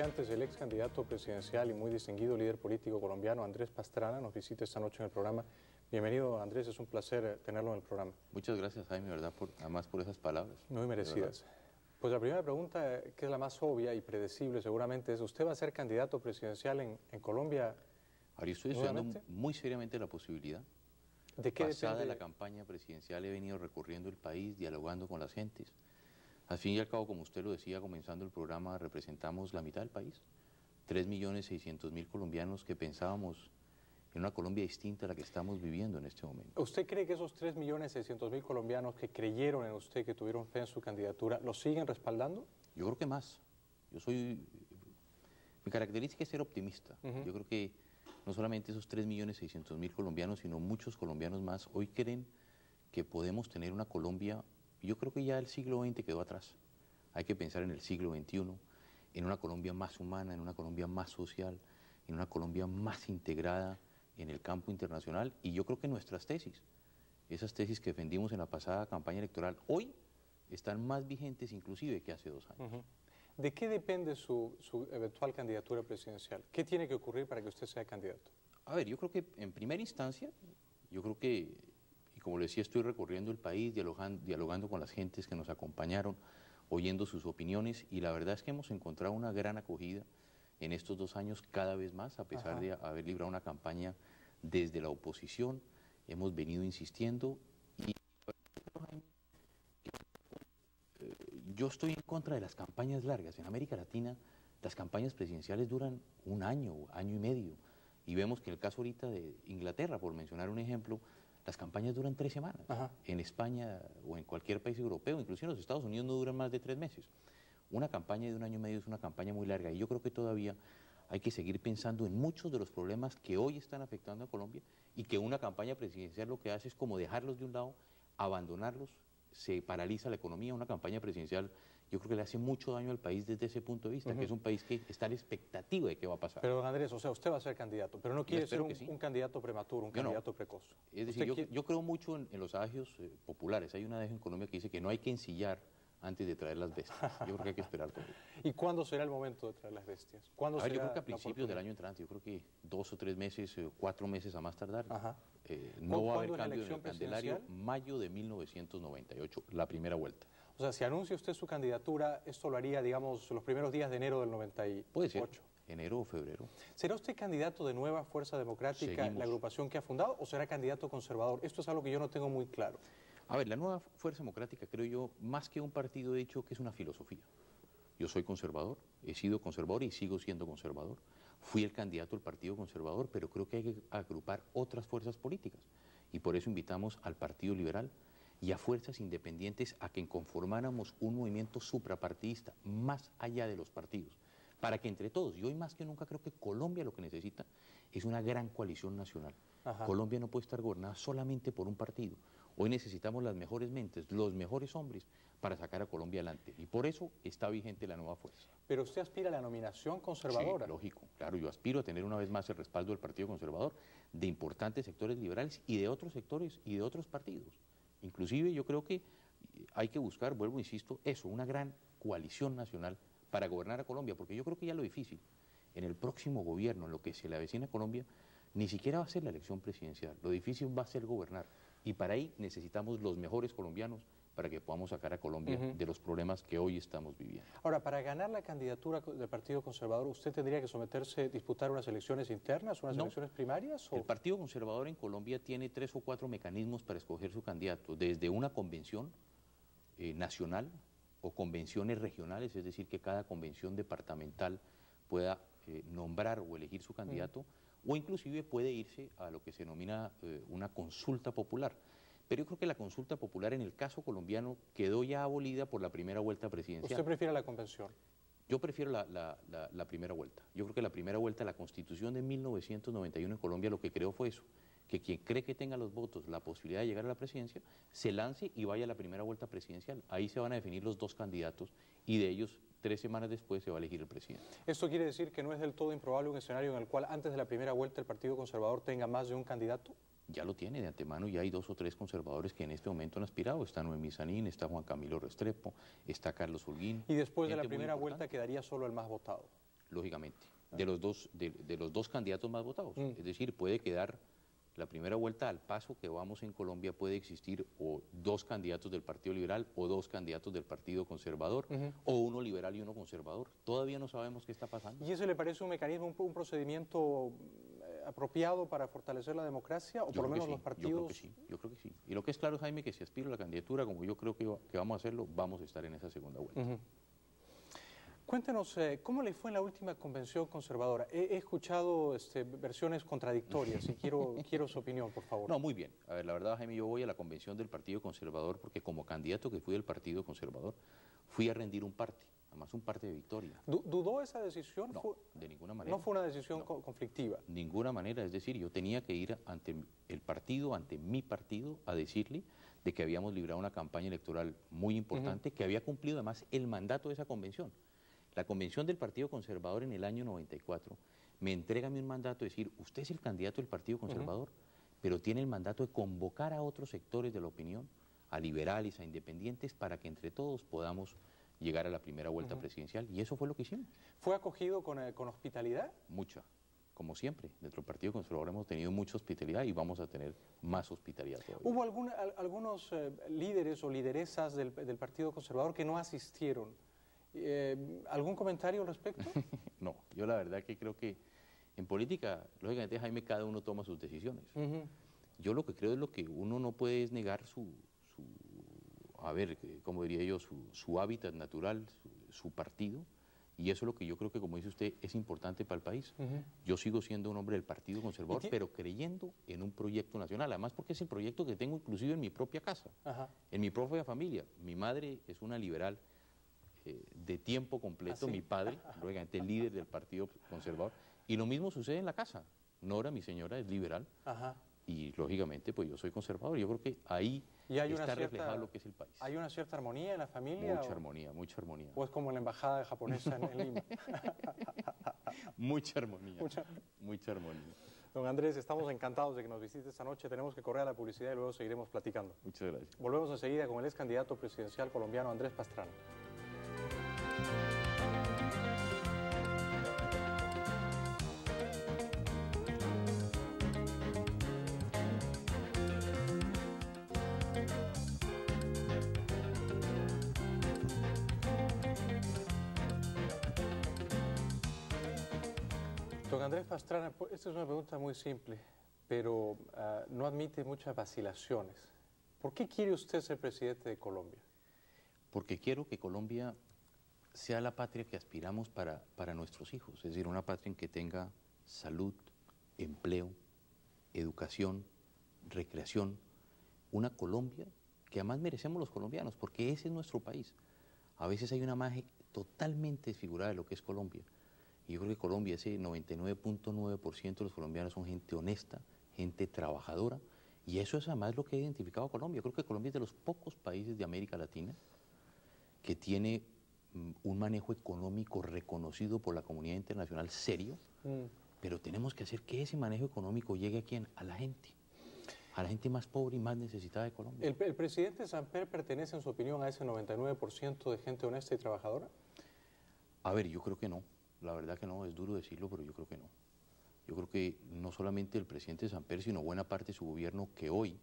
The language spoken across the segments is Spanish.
antes, el ex candidato presidencial y muy distinguido líder político colombiano Andrés Pastrana nos visita esta noche en el programa. Bienvenido, Andrés, es un placer tenerlo en el programa. Muchas gracias, Jaime, ¿verdad? Además por esas palabras. Muy merecidas. Pues la primera pregunta, que es la más obvia y predecible seguramente, es: ¿usted va a ser candidato presidencial en Colombia? Ahora, yo estoy estudiando muy seriamente la posibilidad. ¿De qué Pasada depende? la campaña presidencial he venido recorriendo el país, dialogando con las gentes. Al fin y al cabo, como usted lo decía, comenzando el programa, representamos la mitad del país. 3.600.000 colombianos que pensábamos en una Colombia distinta a la que estamos viviendo en este momento. ¿Usted cree que esos 3.600.000 colombianos que creyeron en usted, que tuvieron fe en su candidatura, lo siguen respaldando? Yo creo que más. Mi característica es ser optimista. Yo creo que no solamente esos 3.600.000 colombianos, sino muchos colombianos más hoy creen que podemos tener una Colombia. Yo creo que ya el siglo XX quedó atrás. Hay que pensar en el siglo XXI, en una Colombia más humana, en una Colombia más social, en una Colombia más integrada en el campo internacional. Y yo creo que nuestras tesis, esas tesis que defendimos en la pasada campaña electoral, hoy están más vigentes inclusive que hace 2 años. ¿De qué depende su eventual candidatura presidencial? ¿Qué tiene que ocurrir para que usted sea candidato? A ver, yo creo que en primera instancia, yo creo que, y como le decía, estoy recorriendo el país, dialogando con las gentes que nos acompañaron, oyendo sus opiniones, y la verdad es que hemos encontrado una gran acogida en estos 2 años cada vez más, a pesar de haber librado una campaña desde la oposición. Hemos venido insistiendo y yo estoy en contra de las campañas largas. En América Latina las campañas presidenciales duran 1 año, año y medio, y vemos que en el caso ahorita de Inglaterra, por mencionar un ejemplo, las campañas duran 3 semanas. En España o en cualquier país europeo, incluso en los Estados Unidos, no duran más de 3 meses. Una campaña de 1 año y medio es una campaña muy larga, y yo creo que todavía hay que seguir pensando en muchos de los problemas que hoy están afectando a Colombia, y que una campaña presidencial lo que hace es como dejarlos de un lado, abandonarlos, se paraliza la economía. Una campaña presidencial yo creo que le hace mucho daño al país desde ese punto de vista, que es un país que está a la expectativa de qué va a pasar. Pero, don Andrés, o sea, usted va a ser candidato, pero no quiere ser un candidato prematuro, un candidato precoz. Es decir, yo creo mucho en los adagios populares. Hay un adagio en Colombia que dice que no hay que ensillar antes de traer las bestias. Yo creo que hay que esperar todo. ¿Y cuándo será el momento de traer las bestias? Yo creo que a principios del año entrante, yo creo que 2 o 3 meses, 4 meses a más tardar. No va a haber cambio en el Candelario. Mayo de 1998, la primera vuelta. O sea, si anuncia usted su candidatura, esto lo haría, digamos, los primeros días de enero del 98. Puede ser, enero o febrero. ¿Será usted candidato de Nueva Fuerza Democrática, la agrupación que ha fundado, o será candidato conservador? Esto es algo que yo no tengo muy claro. A ver, la Nueva Fuerza Democrática, creo yo, más que un partido, he dicho que es una filosofía. Yo soy conservador, he sido conservador y sigo siendo conservador. Fui el candidato del Partido Conservador, pero creo que hay que agrupar otras fuerzas políticas. Y por eso invitamos al Partido Liberal y a fuerzas independientes a que conformáramos un movimiento suprapartidista, más allá de los partidos, para que entre todos, y hoy más que nunca creo que Colombia lo que necesita es una gran coalición nacional. Colombia no puede estar gobernada solamente por un partido. Hoy necesitamos las mejores mentes, los mejores hombres para sacar a Colombia adelante, y por eso está vigente la Nueva Fuerza. Pero usted aspira a la nominación conservadora. Sí, lógico, claro, yo aspiro a tener una vez más el respaldo del Partido Conservador, de importantes sectores liberales y de otros sectores y de otros partidos. Inclusive yo creo que hay que buscar, vuelvo, insisto, eso, una gran coalición nacional para gobernar a Colombia, porque yo creo que ya lo difícil en el próximo gobierno, en lo que se le avecina a Colombia, ni siquiera va a ser la elección presidencial, lo difícil va a ser gobernar, y para ahí necesitamos los mejores colombianos para que podamos sacar a Colombia de los problemas que hoy estamos viviendo. Ahora, para ganar la candidatura del Partido Conservador, ¿usted tendría que disputar unas elecciones internas, unas elecciones primarias? El Partido Conservador en Colombia tiene 3 o 4 mecanismos para escoger su candidato, desde una convención nacional o convenciones regionales, es decir, que cada convención departamental pueda nombrar o elegir su candidato, o inclusive puede irse a lo que se denomina una consulta popular. Pero yo creo que la consulta popular en el caso colombiano quedó ya abolida por la primera vuelta presidencial. ¿Usted prefiere la convención? Yo prefiero la primera vuelta. Yo creo que la primera vuelta, la Constitución de 1991 en Colombia lo que creó fue eso, que quien cree que tenga los votos, la posibilidad de llegar a la presidencia, se lance y vaya a la primera vuelta presidencial. Ahí se van a definir los 2 candidatos y de ellos 3 semanas después se va a elegir el presidente. ¿Esto quiere decir que no es del todo improbable un escenario en el cual antes de la primera vuelta el Partido Conservador tenga más de un candidato? Ya lo tiene de antemano, ya hay 2 o 3 conservadores que en este momento han aspirado. Está Noemí Sanín, está Juan Camilo Restrepo, está Carlos Holguín. ¿Y después de la primera vuelta quedaría solo el más votado? lógicamente, de los dos candidatos más votados. Es decir, puede quedar la primera vuelta al paso que vamos en Colombia, puede existir o dos candidatos del Partido Liberal o dos candidatos del Partido Conservador, o uno liberal y uno conservador. Todavía no sabemos qué está pasando. ¿Y eso le parece un mecanismo, un procedimiento apropiado para fortalecer la democracia, o por lo menos los partidos? Yo creo que sí. Y lo que es claro, Jaime, que si aspiro a la candidatura, como yo creo que vamos a hacerlo, vamos a estar en esa segunda vuelta. Cuéntenos, ¿cómo le fue en la última convención conservadora? He escuchado versiones contradictorias y quiero su opinión, por favor. No, muy bien. A ver, la verdad, Jaime, yo voy a la convención del Partido Conservador porque como candidato que fui del Partido Conservador, fui a rendir un parte, además un parte de victoria. ¿Dudó esa decisión? No, de ninguna manera. ¿No fue una decisión conflictiva? De ninguna manera, es decir, yo tenía que ir ante el partido, ante mi partido, a decirle de que habíamos librado una campaña electoral muy importante, que había cumplido además el mandato de esa convención. La convención del Partido Conservador en el año 94 me entrega a mí un mandato de decir, usted es el candidato del Partido Conservador, pero tiene el mandato de convocar a otros sectores de la opinión, a liberales, a independientes, para que entre todos podamos llegar a la primera vuelta presidencial, y eso fue lo que hicimos. ¿Fue acogido con hospitalidad? Mucha, como siempre. Dentro del Partido Conservador hemos tenido mucha hospitalidad y vamos a tener más hospitalidad todavía. ¿Hubo algunos líderes o lideresas del Partido Conservador que no asistieron? ¿Algún comentario al respecto? No, yo la verdad que creo que en política, lógicamente, Jaime, cada uno toma sus decisiones. Yo lo que creo es lo que uno no puede es negar a ver, como diría yo, su hábitat natural, su partido, y eso es lo que yo creo que, como dice usted, es importante para el país. Yo sigo siendo un hombre del Partido Conservador, pero creyendo en un proyecto nacional, además porque es el proyecto que tengo inclusive en mi propia casa, en mi propia familia. Mi madre es una liberal de tiempo completo, mi padre, lógicamente líder del Partido Conservador, y lo mismo sucede en la casa. Nora, mi señora, es liberal, y lógicamente pues yo soy conservador. Yo creo que ahí está reflejado lo que es el país. ¿Hay una cierta armonía en la familia? Mucha armonía, mucha armonía. ¿O es como en la embajada japonesa en Lima? Mucha armonía, mucha armonía. Don Andrés, estamos encantados de que nos visite esta noche. Tenemos que correr a la publicidad y luego seguiremos platicando. Muchas gracias. Volvemos enseguida con el ex candidato presidencial colombiano Andrés Pastrana. Don Andrés Pastrana, esta es una pregunta muy simple, pero no admite muchas vacilaciones. ¿Por qué quiere usted ser presidente de Colombia? Porque quiero que Colombia sea la patria que aspiramos para nuestros hijos, es decir, una patria en que tenga salud, empleo, educación, recreación, una Colombia que además merecemos los colombianos, porque ese es nuestro país. A veces hay una imagen totalmente desfigurada de lo que es Colombia. Y yo creo que Colombia, ese 99.9% de los colombianos son gente honesta, gente trabajadora, y eso es además lo que ha identificado a Colombia. Yo creo que Colombia es de los pocos países de América Latina que tiene un manejo económico reconocido por la comunidad internacional serio, pero tenemos que hacer que ese manejo económico llegue a ¿quién? A la gente más pobre y más necesitada de Colombia. ¿El presidente Samper pertenece, en su opinión, a ese 99% de gente honesta y trabajadora? A ver, yo creo que no. La verdad que no, es duro decirlo, pero yo creo que no. Yo creo que no solamente el presidente Samper, sino buena parte de su gobierno, que hoy,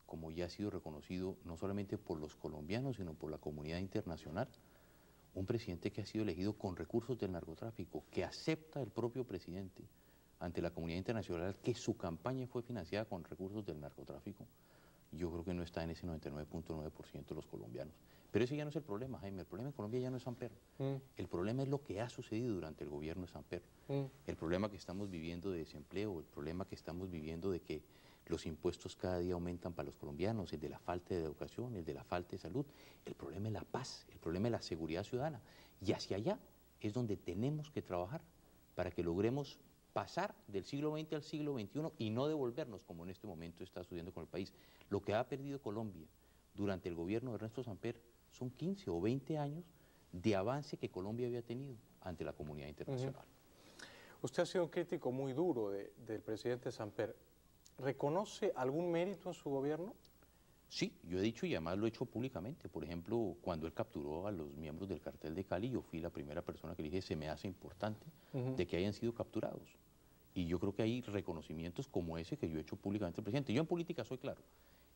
como ya ha sido reconocido no solamente por los colombianos, sino por la comunidad internacional, un presidente que ha sido elegido con recursos del narcotráfico, que acepta el propio presidente ante la comunidad internacional que su campaña fue financiada con recursos del narcotráfico, yo creo que no está en ese 99.9% de los colombianos. Pero ese ya no es el problema, Jaime. El problema en Colombia ya no es Samper. El problema es lo que ha sucedido durante el gobierno de Samper. El problema que estamos viviendo de desempleo, el problema que estamos viviendo de que los impuestos cada día aumentan para los colombianos, el de la falta de educación, el de la falta de salud. El problema es la paz, el problema es la seguridad ciudadana. Y hacia allá es donde tenemos que trabajar para que logremos pasar del siglo XX al siglo XXI y no devolvernos como en este momento está sucediendo con el país. Lo que ha perdido Colombia durante el gobierno de Ernesto Samper son 15 o 20 años de avance que Colombia había tenido ante la comunidad internacional. Usted ha sido un crítico muy duro del presidente Samper. ¿Reconoce algún mérito en su gobierno? Sí, yo he dicho y además lo he hecho públicamente. Por ejemplo, cuando él capturó a los miembros del cartel de Cali, yo fui la primera persona que le dije, se me hace importante de que hayan sido capturados. Y yo creo que hay reconocimientos como ese que yo he hecho públicamente al presidente. Yo en política soy claro.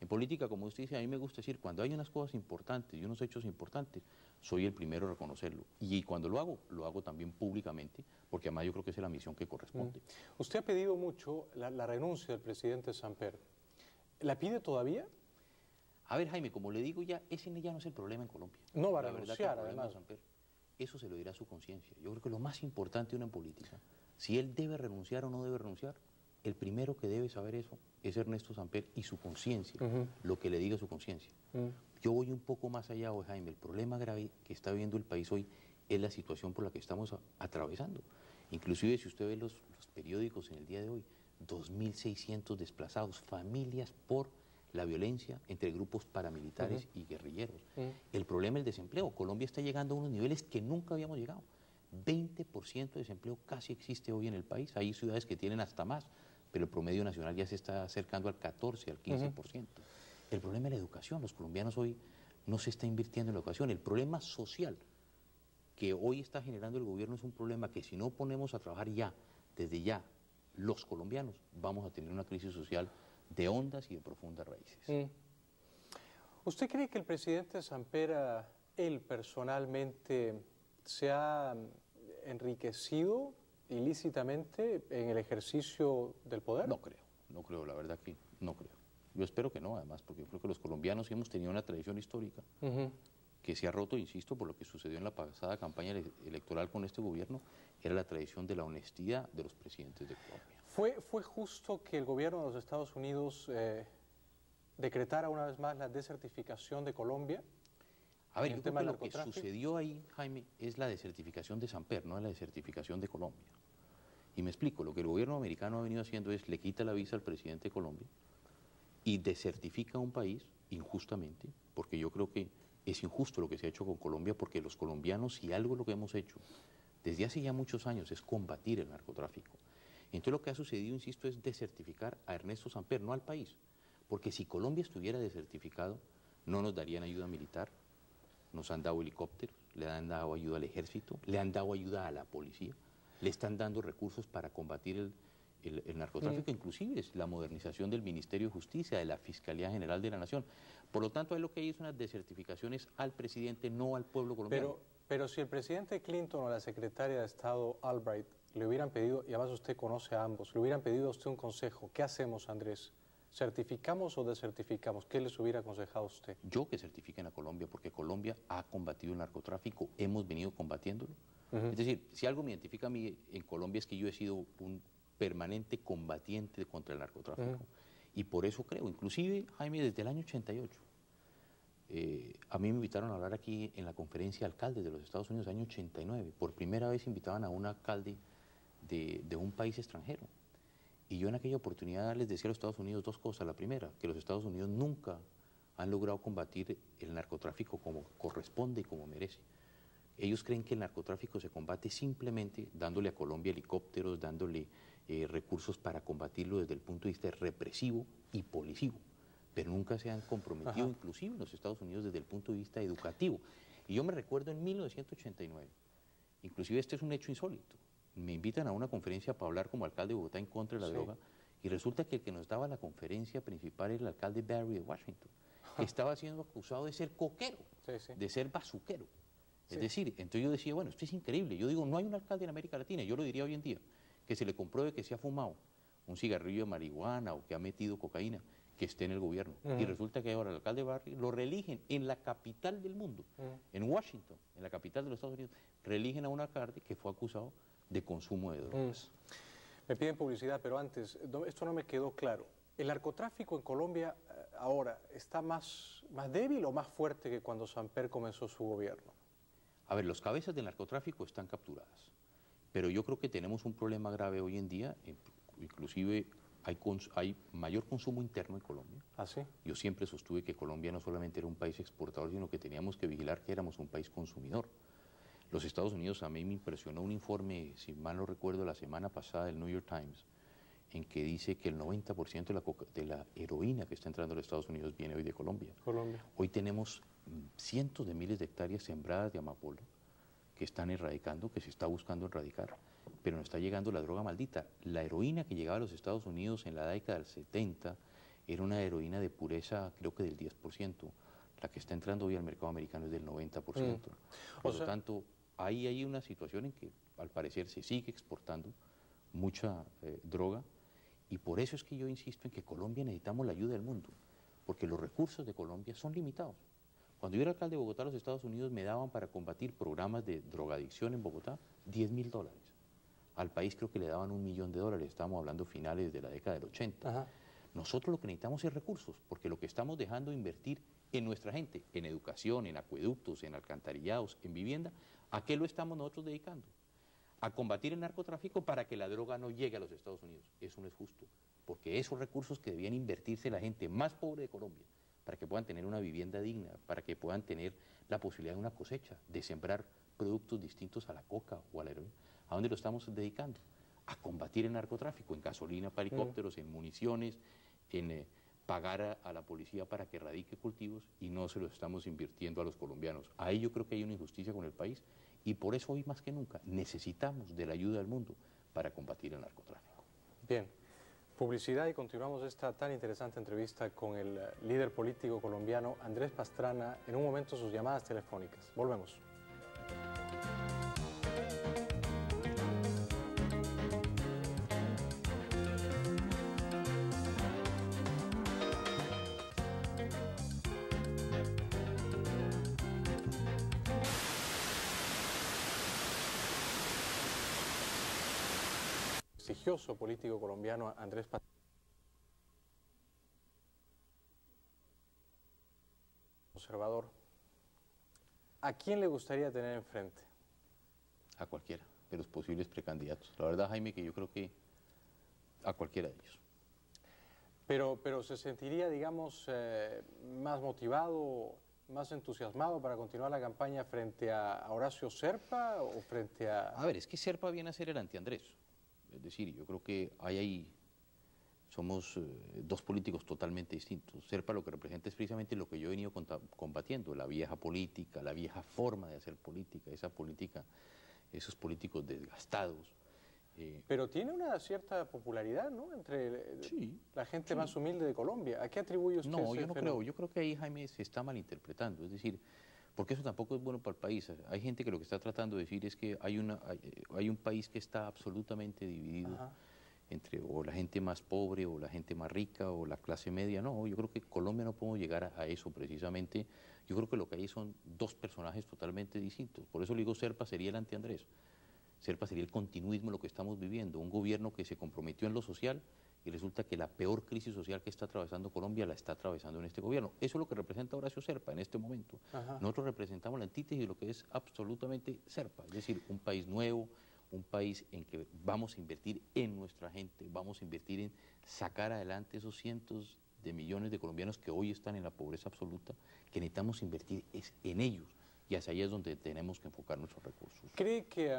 En política, como usted dice, a mí me gusta decir, cuando hay unas cosas importantes y unos hechos importantes, soy el primero a reconocerlo. Y cuando lo hago también públicamente, porque además yo creo que esa es la misión que corresponde. Usted ha pedido mucho la renuncia del presidente Samper. ¿La pide todavía? A ver, Jaime, como le digo ya, ese ya no es el problema en Colombia. No va a La verdad que renunciar, el problema además. de Samper, eso se lo dirá a su conciencia. Yo creo que lo más importante de una política, si él debe renunciar o no debe renunciar, el primero que debe saber eso es Ernesto Samper y su conciencia, lo que le diga su conciencia. Yo voy un poco más allá hoy, Jaime. El problema grave que está viviendo el país hoy es la situación por la que estamos atravesando. Inclusive si usted ve los periódicos en el día de hoy, 2.600 desplazados, familias por la violencia entre grupos paramilitares y guerrilleros. El problema es el desempleo. Colombia está llegando a unos niveles que nunca habíamos llegado. 20% de desempleo casi existe hoy en el país. Hay ciudades que tienen hasta más, pero el promedio nacional ya se está acercando al 14, al 15%. El problema es la educación. Los colombianos hoy no se está invirtiendo en la educación. El problema social que hoy está generando el gobierno es un problema que si no ponemos a trabajar ya, desde ya, los colombianos, vamos a tener una crisis social de hondas y de profundas raíces. ¿Usted cree que el presidente Samper, él personalmente, se ha enriquecido ilícitamente en el ejercicio del poder? No creo, la verdad que no creo. Yo espero que no, además, porque yo creo que los colombianos hemos tenido una tradición histórica que se ha roto, insisto, por lo que sucedió en la pasada campaña electoral con este gobierno, era la tradición de la honestidad de los presidentes de Colombia. ¿Fue justo que el gobierno de los Estados Unidos decretara una vez más la desertificación de Colombia? A ver, yo creo que lo que sucedió ahí, Jaime, es la desertificación de Samper, no es la desertificación de Colombia. Y me explico, lo que el gobierno americano ha venido haciendo es le quita la visa al presidente de Colombia y desertifica a un país injustamente, porque yo creo que es injusto lo que se ha hecho con Colombia, porque los colombianos, si algo lo que hemos hecho desde hace ya muchos años es combatir el narcotráfico. Entonces lo que ha sucedido, insisto, es desertificar a Ernesto Samper, no al país, porque si Colombia estuviera desertificado, no nos darían ayuda militar, nos han dado helicópteros, le han dado ayuda al ejército, le han dado ayuda a la policía, le están dando recursos para combatir el narcotráfico, inclusive es la modernización del Ministerio de Justicia, de la Fiscalía General de la Nación. Por lo tanto, lo que hay es unas desertificaciones al presidente, no al pueblo colombiano. Pero si el presidente Clinton o la secretaria de Estado Albright le hubieran pedido, y además usted conoce a ambos, le hubieran pedido a usted un consejo, ¿qué hacemos, Andrés? ¿Certificamos o desertificamos? ¿Qué les hubiera aconsejado usted? Yo que certifiquen a Colombia, porque Colombia ha combatido el narcotráfico, hemos venido combatiéndolo. Es decir, si algo me identifica a mí en Colombia es que yo he sido un permanente combatiente contra el narcotráfico. Y por eso creo, inclusive, Jaime, desde el año 88, a mí me invitaron a hablar aquí en la conferencia de alcaldes de los Estados Unidos, año 89. Por primera vez invitaban a un alcalde de un país extranjero. Y yo en aquella oportunidad les decía a los Estados Unidos dos cosas. La primera, que los Estados Unidos nunca han logrado combatir el narcotráfico como corresponde y como merece. Ellos creen que el narcotráfico se combate simplemente dándole a Colombia helicópteros, dándole recursos para combatirlo desde el punto de vista represivo y policivo, pero nunca se han comprometido, inclusive en los Estados Unidos, desde el punto de vista educativo. Y yo me recuerdo en 1989, inclusive este es un hecho insólito, me invitan a una conferencia para hablar como alcalde de Bogotá en contra de la droga, y resulta que el que nos daba la conferencia principal era el alcalde Barry de Washington, que estaba siendo acusado de ser coquero, de ser bazuquero. Es decir, entonces yo decía, bueno, esto es increíble. Yo digo, no hay un alcalde en América Latina, yo lo diría hoy en día, que se le compruebe que se ha fumado un cigarrillo de marihuana o que ha metido cocaína, que esté en el gobierno. Y resulta que ahora el alcalde Barry lo reeligen en la capital del mundo, en Washington, en la capital de los Estados Unidos, reeligen a un alcalde que fue acusado de consumo de drogas. Me piden publicidad, pero antes, esto no me quedó claro. ¿El narcotráfico en Colombia ahora está más débil o más fuerte que cuando Samper comenzó su gobierno? A ver, los cabezas del narcotráfico están capturadas, pero yo creo que tenemos un problema grave hoy en día, inclusive hay mayor consumo interno en Colombia. ¿Ah, sí? Yo siempre sostuve que Colombia no solamente era un país exportador, sino que teníamos que vigilar que éramos un país consumidor. Los Estados Unidos, a mí me impresionó un informe, si mal no recuerdo, la semana pasada del New York Times, en que dice que el 90% de la heroína que está entrando a los Estados Unidos viene hoy de Colombia. Hoy tenemos cientos de miles de hectáreas sembradas de amapola que están erradicando, que se está buscando erradicar, pero nos está llegando la droga maldita. La heroína que llegaba a los Estados Unidos en la década del 70 era una heroína de pureza creo que del 10%. La que está entrando hoy al mercado americano es del 90%. Por lo tanto, ahí hay una situación en que al parecer se sigue exportando mucha droga, y por eso es que yo insisto en que Colombia necesitamos la ayuda del mundo, porque los recursos de Colombia son limitados. Cuando yo era alcalde de Bogotá, los Estados Unidos me daban para combatir programas de drogadicción en Bogotá $10.000. Al país creo que le daban $1 millón, estamos hablando finales de la década del 80. Ajá. Nosotros lo que necesitamos es recursos, porque lo que estamos dejando de invertir en nuestra gente, en educación, en acueductos, en alcantarillados, en vivienda, ¿a qué lo estamos nosotros dedicando? A combatir el narcotráfico para que la droga no llegue a los Estados Unidos. Eso no es justo, porque esos recursos que debían invertirse la gente más pobre de Colombia, para que puedan tener una vivienda digna, para que puedan tener la posibilidad de una cosecha, de sembrar productos distintos a la coca o a la heroína, ¿a dónde lo estamos dedicando? A combatir el narcotráfico, en gasolina para helicópteros, en municiones, en pagar a la policía para que erradique cultivos, y no se los estamos invirtiendo a los colombianos. Ahí yo creo que hay una injusticia con el país, y por eso hoy más que nunca necesitamos de la ayuda del mundo para combatir el narcotráfico. Bien, publicidad y continuamos esta tan interesante entrevista con el líder político colombiano Andrés Pastrana. En un momento sus llamadas telefónicas. Volvemos. Prestigioso político colombiano Andrés Pastrana, conservador. ¿A quién le gustaría tener enfrente? A cualquiera de los posibles precandidatos. La verdad, Jaime, que yo creo que a cualquiera de ellos. Pero se sentiría, digamos, más motivado, más entusiasmado para continuar la campaña frente a Horacio Serpa o frente a... A ver, es que Serpa viene a ser el anti-Andrés. Es decir, yo creo que somos dos políticos totalmente distintos. Serpa lo que representa es precisamente lo que yo he venido combatiendo, la vieja política, la vieja forma de hacer política, esa política, esos políticos desgastados. Pero tiene una cierta popularidad, ¿no?, entre la gente más humilde de Colombia. ¿A qué atribuye usted No, ese yo no creo. Yo creo que ahí, Jaime, se está malinterpretando. Es decir, porque eso tampoco es bueno para el país. Hay gente que lo que está tratando de decir es que hay un país que está absolutamente dividido entre o la gente más pobre o la gente más rica o la clase media. No, yo creo que Colombia no podemos llegar a eso precisamente. Yo creo que lo que hay son dos personajes totalmente distintos. Por eso le digo, Serpa sería el anti-Andrés. Serpa sería el continuismo de lo que estamos viviendo, un gobierno que se comprometió en lo social y resulta que la peor crisis social que está atravesando Colombia la está atravesando en este gobierno. Eso es lo que representa Horacio Serpa en este momento. Nosotros representamos la antítesis de lo que es absolutamente Serpa, es decir, un país nuevo, un país en que vamos a invertir en nuestra gente, vamos a invertir en sacar adelante esos cientos de millones de colombianos que hoy están en la pobreza absoluta, que necesitamos invertir es en ellos, y hacia ahí es donde tenemos que enfocar nuestros recursos. ¿Cree que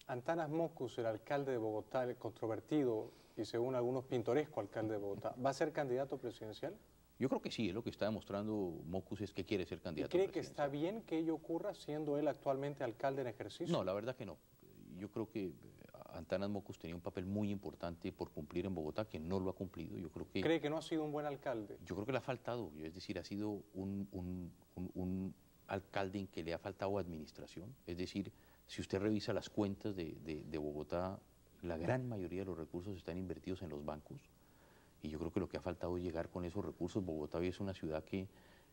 Antanas Mockus, el alcalde de Bogotá, el controvertido y según algunos pintoresco alcalde de Bogotá, va a ser candidato presidencial? Yo creo que sí, es lo que está demostrando Mockus, es que quiere ser candidato presidencial. ¿Y cree presidencial. que está bien que ello ocurra siendo él actualmente alcalde en ejercicio? No, la verdad que no. Yo creo que Antanas Mockus tenía un papel muy importante por cumplir en Bogotá, que no lo ha cumplido. Yo creo que... ¿Cree que no ha sido un buen alcalde? Yo creo que le ha faltado, es decir, ha sido un alcalde en que le ha faltado administración. Es decir, si usted revisa las cuentas de Bogotá, la gran mayoría de los recursos están invertidos en los bancos, y yo creo que lo que ha faltado es llegar con esos recursos. Bogotá hoy es una ciudad que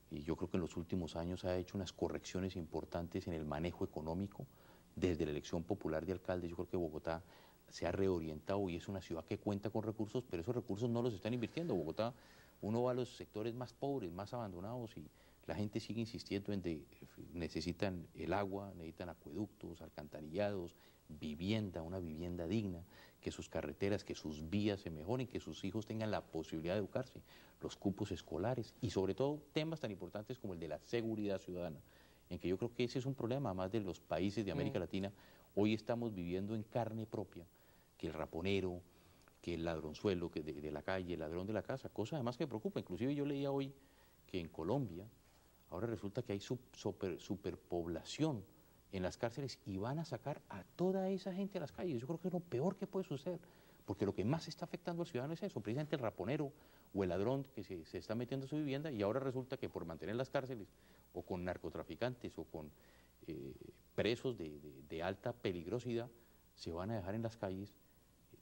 yo creo que en los últimos años ha hecho unas correcciones importantes en el manejo económico. Desde la elección popular de alcalde, yo creo que Bogotá se ha reorientado y es una ciudad que cuenta con recursos, pero esos recursos no los están invirtiendo. Bogotá, uno va a los sectores más pobres, más abandonados, y la gente sigue insistiendo en que necesitan el agua, necesitan acueductos, alcantarillados, vivienda, una vivienda digna, que sus carreteras, que sus vías se mejoren, que sus hijos tengan la posibilidad de educarse, los cupos escolares y sobre todo temas tan importantes como el de la seguridad ciudadana, en que yo creo que ese es un problema más de los países de América Latina. Hoy estamos viviendo en carne propia que el raponero, que el ladronzuelo que de la calle, el ladrón de la casa, cosa además que preocupa. Inclusive yo leía hoy que en Colombia ahora resulta que hay superpoblación en las cárceles y van a sacar a toda esa gente a las calles. Yo creo que es lo peor que puede suceder, porque lo que más está afectando al ciudadano es eso, precisamente el raponero o el ladrón que se está metiendo a su vivienda, y ahora resulta que por mantener las cárceles o con narcotraficantes o con presos de alta peligrosidad, se van a dejar en las calles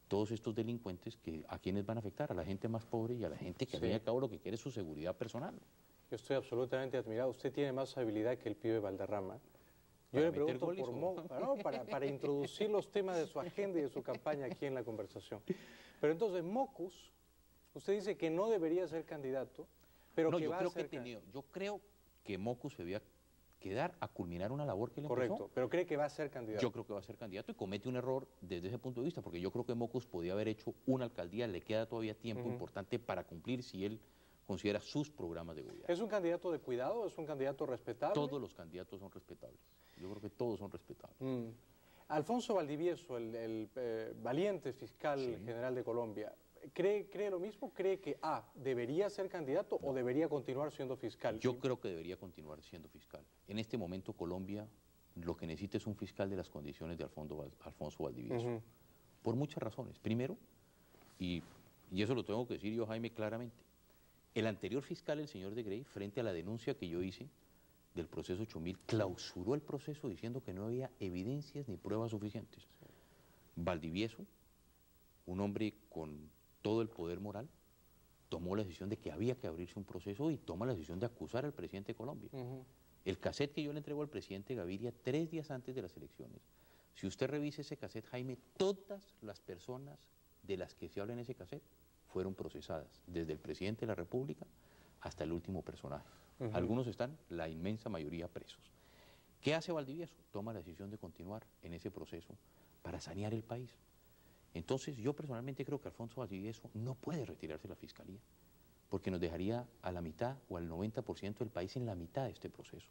todos estos delincuentes que a quienes van a afectar, a la gente más pobre y a la gente que al fin y al cabo lo que quiere es su seguridad personal. Yo estoy absolutamente admirado. Usted tiene más habilidad que el pibe Valderrama. Yo le pregunto por Mocus, para introducir los temas de su agenda y de su campaña aquí en la conversación. Pero entonces, Mocus, usted dice que no debería ser candidato, pero no, que va a ser yo creo que Mocus debía quedar a culminar una labor que le empezó. Correcto, pero cree que va a ser candidato. Yo creo que va a ser candidato y comete un error desde ese punto de vista, porque yo creo que Mocus podía haber hecho una alcaldía, le queda todavía tiempo importante para cumplir si él considera sus programas de gobierno. ¿Es un candidato de cuidado? ¿Es un candidato respetable? Todos los candidatos son respetables. Yo creo que todos son respetables. Alfonso Valdivieso, el valiente fiscal general de Colombia, ¿cree lo mismo? ¿Cree que debería ser candidato o debería continuar siendo fiscal? Yo creo que debería continuar siendo fiscal. En este momento Colombia lo que necesita es un fiscal de las condiciones de Alfonso Valdivieso. Por muchas razones. Primero, y eso lo tengo que decir yo, Jaime, claramente, el anterior fiscal, el señor de Grey, frente a la denuncia que yo hice del proceso 8000, clausuró el proceso diciendo que no había evidencias ni pruebas suficientes. Valdivieso, un hombre con todo el poder moral, tomó la decisión de que había que abrirse un proceso y toma la decisión de acusar al presidente de Colombia. El cassette que yo le entrego al presidente Gaviria 3 días antes de las elecciones, si usted revisa ese cassette, Jaime, todas las personas de las que se habla en ese cassette fueron procesadas, desde el presidente de la República hasta el último personaje. Algunos están, la inmensa mayoría, presos. ¿Qué hace Valdivieso? Toma la decisión de continuar en ese proceso para sanear el país. Entonces, yo personalmente creo que Alfonso Valdivieso no puede retirarse de la Fiscalía, porque nos dejaría a la mitad o al 90% del país en la mitad de este proceso.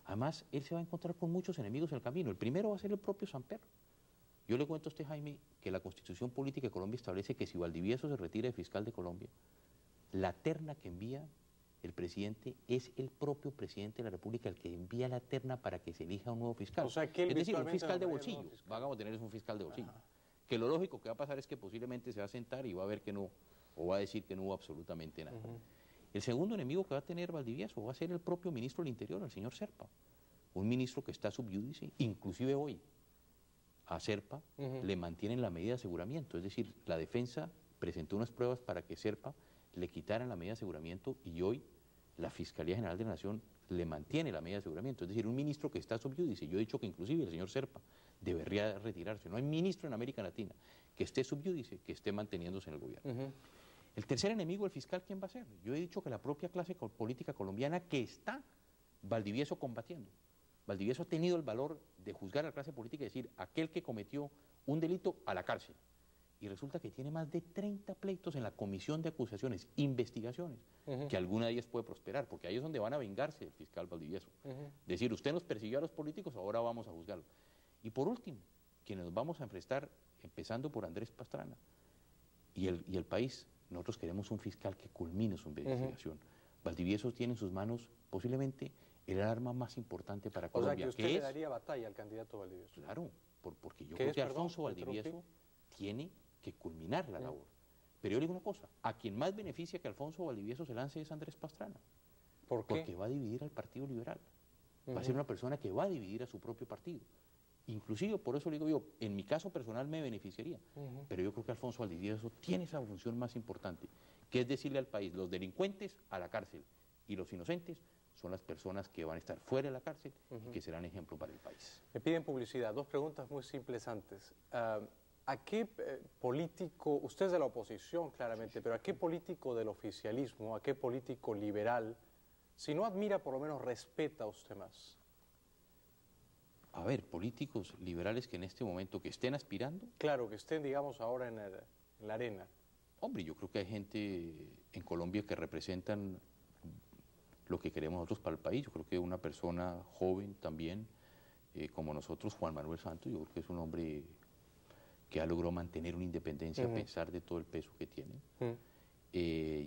Además, él se va a encontrar con muchos enemigos en el camino. El primero va a ser el propio Samper. Yo le cuento a usted, Jaime, que la Constitución Política de Colombia establece que si Valdivieso se retira de fiscal de Colombia, la terna que envía el presidente es el propio presidente de la República el que envía la terna para que se elija un nuevo fiscal. O sea, que él es decir, un fiscal de no bolsillo. Vamos a tener un fiscal de bolsillo. Que lo lógico que va a pasar es que posiblemente se va a sentar y va a ver que no, o va a decir que no hubo absolutamente nada. El segundo enemigo que va a tener Valdivieso va a ser el propio ministro del Interior, el señor Serpa. Un ministro que está sub iudice, inclusive hoy a Serpa le mantienen la medida de aseguramiento, es decir, la defensa presentó unas pruebas para que Serpa le quitaran la medida de aseguramiento y hoy la Fiscalía General de la Nación le mantiene la medida de aseguramiento, es decir, un ministro que está sub iudice. Yo he dicho que inclusive el señor Serpa debería retirarse. No hay ministro en América Latina que esté sub iudice, que esté manteniéndose en el gobierno. El tercer enemigo, el fiscal, ¿quién va a ser? Yo he dicho que la propia clase política colombiana que está Valdivieso combatiendo. Valdivieso ha tenido el valor de juzgar a la clase política y decir, aquel que cometió un delito a la cárcel. Y resulta que tiene más de 30 pleitos en la comisión de acusaciones, investigaciones, que alguna de ellas puede prosperar, porque ahí es donde van a vengarse el fiscal Valdivieso. Decir, usted nos persiguió a los políticos, ahora vamos a juzgarlo. Y por último, quienes nos vamos a enfrentar, empezando por Andrés Pastrana y el país, nosotros queremos un fiscal que culmine su investigación. Valdivieso tiene en sus manos posiblemente el arma más importante para Colombia. O sea, que usted le daría batalla al candidato Valdivieso. Claro, porque yo creo que Alfonso Valdivieso tiene que culminar la labor. Pero yo le digo una cosa, a quien más beneficia que Alfonso Valdivieso se lance es Andrés Pastrana. ¿Por qué? Porque va a dividir al Partido Liberal. Va a ser una persona que va a dividir a su propio partido. Inclusive, por eso le digo yo, en mi caso personal me beneficiaría. Pero yo creo que Alfonso Valdivieso tiene esa función más importante, que es decirle al país, los delincuentes a la cárcel y los inocentes son las personas que van a estar fuera de la cárcel y que serán ejemplo para el país. Me piden publicidad. Dos preguntas muy simples antes. ¿A qué político, usted es de la oposición claramente, pero a qué político del oficialismo, a qué político liberal, si no admira, por lo menos respeta a usted más? A ver, políticos liberales que en este momento que estén aspirando. Claro, que estén, digamos, ahora en la arena. Hombre, yo creo que hay gente en Colombia que representan lo que queremos nosotros para el país. Yo creo que una persona joven también, como nosotros, Juan Manuel Santos, yo creo que es un hombre que ha logrado mantener una independencia a pesar de todo el peso que tiene.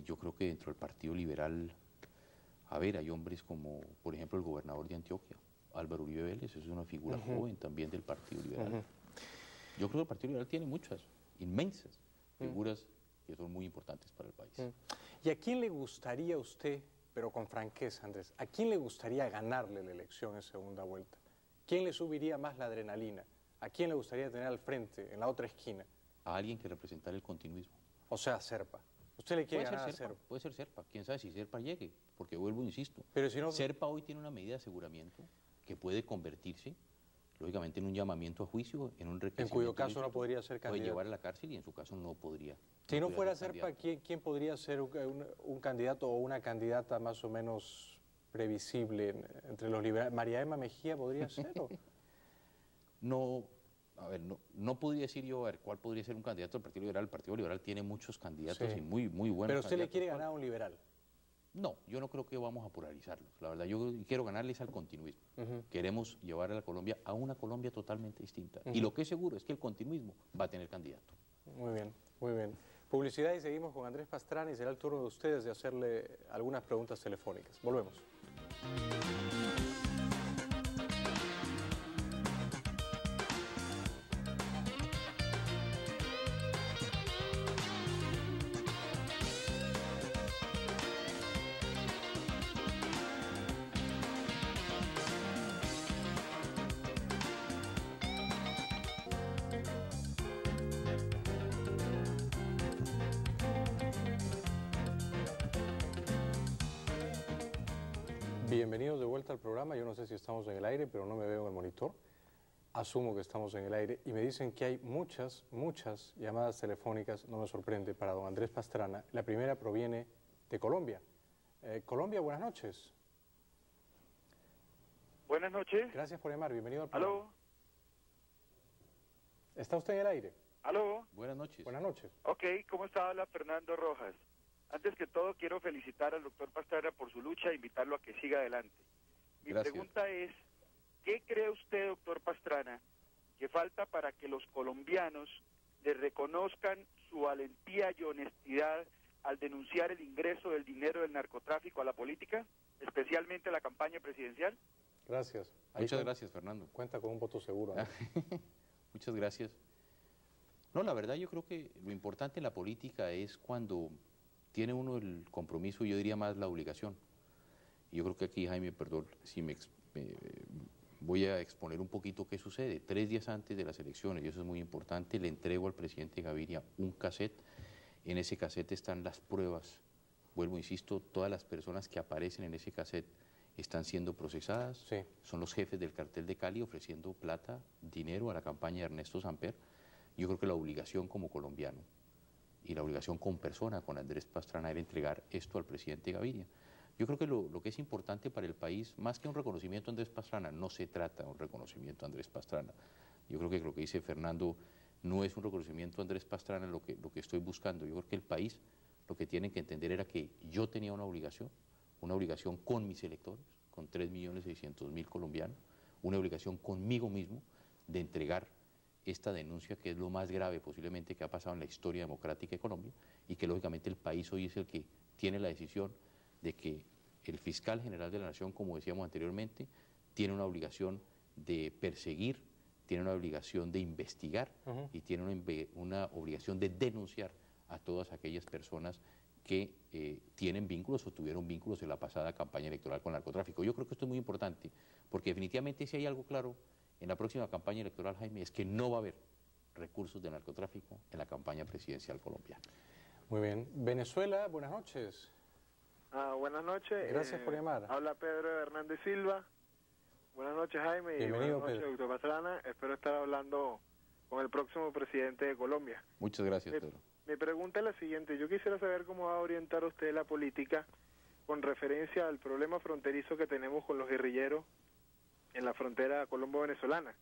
Yo creo que dentro del Partido Liberal, a ver, hay hombres como, por ejemplo, el gobernador de Antioquia, Álvaro Uribe Vélez, es una figura joven también del Partido Liberal. Yo creo que el Partido Liberal tiene muchas, inmensas figuras que son muy importantes para el país. ¿Y a quién le gustaría a usted, pero con franqueza, Andrés, a quién le gustaría ganarle la elección en segunda vuelta? ¿Quién le subiría más la adrenalina? ¿A quién le gustaría tener al frente, en la otra esquina? A alguien que representara el continuismo. O sea, Serpa. ¿Usted le quiere ganar a Serpa? Puede ser Serpa, quién sabe si Serpa llegue, porque vuelvo, insisto, pero si no... Serpa hoy tiene una medida de aseguramiento que puede convertirse, lógicamente, en un llamamiento a juicio, en un requerimiento. En cuyo caso no podría ser candidato. Puede llevar a la cárcel y en su caso no podría. Si no fuera Serpa, ¿quién podría ser un candidato o una candidata más o menos previsible entre los liberales? ¿María Emma Mejía podría ser? No, a ver, no podría decir yo, a ver, cuál podría ser un candidato del Partido Liberal. El Partido Liberal tiene muchos candidatos y muy buenos. ¿Pero usted le quiere ganar a un liberal? No, yo no creo que vamos a polarizarlos. La verdad, yo quiero ganarles al continuismo. Queremos llevar a la Colombia a una Colombia totalmente distinta. Y lo que es seguro es que el continuismo va a tener candidato. Muy bien, muy bien. Publicidad y seguimos con Andrés Pastrana y será el turno de ustedes de hacerle algunas preguntas telefónicas. Volvemos. Bienvenidos de vuelta al programa. Yo no sé si estamos en el aire, pero no me veo en el monitor. Asumo que estamos en el aire y me dicen que hay muchas llamadas telefónicas, no me sorprende, para don Andrés Pastrana. La primera proviene de Colombia. Colombia, buenas noches. Buenas noches. Gracias por llamar, bienvenido al programa. ¿Aló? ¿Está usted en el aire? ¿Aló? Buenas noches. Buenas noches. Ok, ¿cómo está? Habla Fernando Rojas. Antes que todo, quiero felicitar al doctor Pastrana por su lucha e invitarlo a que siga adelante. Mi pregunta es, ¿qué cree usted, doctor Pastrana, que falta para que los colombianos le reconozcan su valentía y honestidad al denunciar el ingreso del dinero del narcotráfico a la política, especialmente a la campaña presidencial? Gracias. Muchas gracias, Fernando. Cuenta con un voto seguro, ¿no? Muchas gracias. No, la verdad yo creo que lo importante en la política es cuando tiene uno el compromiso, yo diría más la obligación. Y yo creo que aquí, Jaime, perdón, si voy a exponer un poquito qué sucede. 3 días antes de las elecciones, y eso es muy importante, le entrego al presidente Gaviria un cassette. En ese cassette están las pruebas. Vuelvo, insisto, todas las personas que aparecen en ese cassette están siendo procesadas. Sí. Son los jefes del cartel de Cali ofreciendo plata, dinero a la campaña de Ernesto Samper. Yo creo que la obligación como colombiano y la obligación con persona, con Andrés Pastrana, era entregar esto al presidente Gaviria. Yo creo que lo que es importante para el país, más que un reconocimiento a Andrés Pastrana, no se trata de un reconocimiento a Andrés Pastrana. Yo creo que lo que dice Fernando no es un reconocimiento a Andrés Pastrana lo que estoy buscando. Yo creo que el país lo que tiene que entender era que yo tenía una obligación con mis electores, con 3.600.000 colombianos, una obligación conmigo mismo de entregar esta denuncia que es lo más grave posiblemente que ha pasado en la historia democrática de Colombia y que lógicamente el país hoy es el que tiene la decisión de que el fiscal general de la Nación, como decíamos anteriormente, tiene una obligación de perseguir, tiene una obligación de investigar y tiene una obligación de denunciar a todas aquellas personas que tienen vínculos o tuvieron vínculos en la pasada campaña electoral con el narcotráfico. Yo creo que esto es muy importante porque definitivamente si hay algo claro en la próxima campaña electoral, Jaime, es que no va a haber recursos de narcotráfico en la campaña presidencial colombiana. Muy bien. Venezuela, buenas noches. Buenas noches. Gracias por llamar. Habla Pedro Hernández Silva. Buenas noches, Jaime. Bienvenido, y buenas noches, doctor Pastrana. Espero estar hablando con el próximo presidente de Colombia. Muchas gracias, Pedro. Mi pregunta es la siguiente. Yo quisiera saber cómo va a orientar usted la política con referencia al problema fronterizo que tenemos con los guerrilleros en la frontera colombo-venezolana.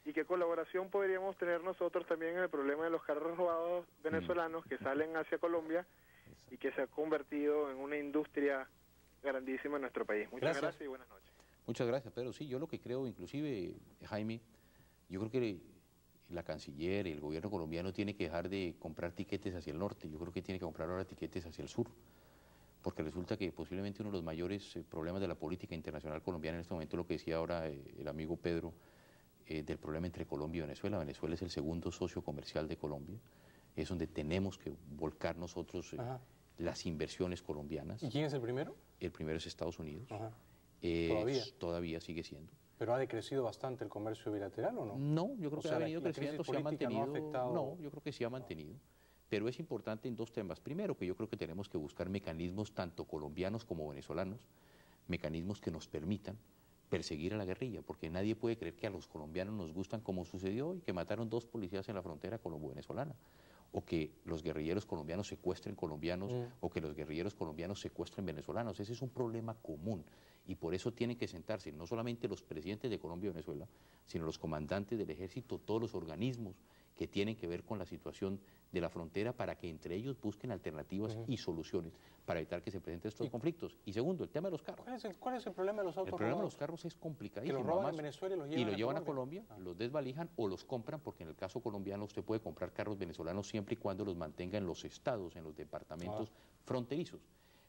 ¿Y qué colaboración podríamos tener nosotros también en el problema de los carros robados venezolanos que salen hacia Colombia y que se ha convertido en una industria grandísima en nuestro país? Muchas gracias y buenas noches. Muchas gracias, Pedro. Sí, yo lo que creo, inclusive, Jaime, yo creo que la canciller y el gobierno colombiano tiene que dejar de comprar tiquetes hacia el norte, yo creo que tiene que comprar ahora tiquetes hacia el sur, porque resulta que posiblemente uno de los mayores problemas de la política internacional colombiana en este momento, lo que decía ahora el amigo Pedro, del problema entre Colombia y Venezuela. Venezuela es el segundo socio comercial de Colombia, es donde tenemos que volcar nosotros las inversiones colombianas. ¿Y quién es el primero? El primero es Estados Unidos. ¿Todavía? Todavía sigue siendo. ¿Pero ha decrecido bastante el comercio bilateral o no? No, yo creo O que sea, ha venido creciendo, se ha mantenido. ¿No ha afectado? No, yo creo que sí ha mantenido. Pero es importante en dos temas. Primero, que yo creo que tenemos que buscar mecanismos, tanto colombianos como venezolanos, mecanismos que nos permitan perseguir a la guerrilla, porque nadie puede creer que a los colombianos nos gustan como sucedió hoy, que mataron 2 policías en la frontera colombo-venezolana, o que los guerrilleros colombianos secuestren colombianos, o que los guerrilleros colombianos secuestren venezolanos. Ese es un problema común, y por eso tienen que sentarse no solamente los presidentes de Colombia y Venezuela, sino los comandantes del ejército, todos los organismos que tienen que ver con la situación de la frontera, para que entre ellos busquen alternativas y soluciones para evitar que se presenten estos conflictos. Y segundo, el tema de los carros. ¿Cuál es el problema de los autos El problema de robados? los carros es complicadísimo. Que los roban Además, en Venezuela y los llevan a Colombia, los desvalijan o los compran, porque en el caso colombiano usted puede comprar carros venezolanos siempre y cuando los mantenga en los estados, en los departamentos fronterizos.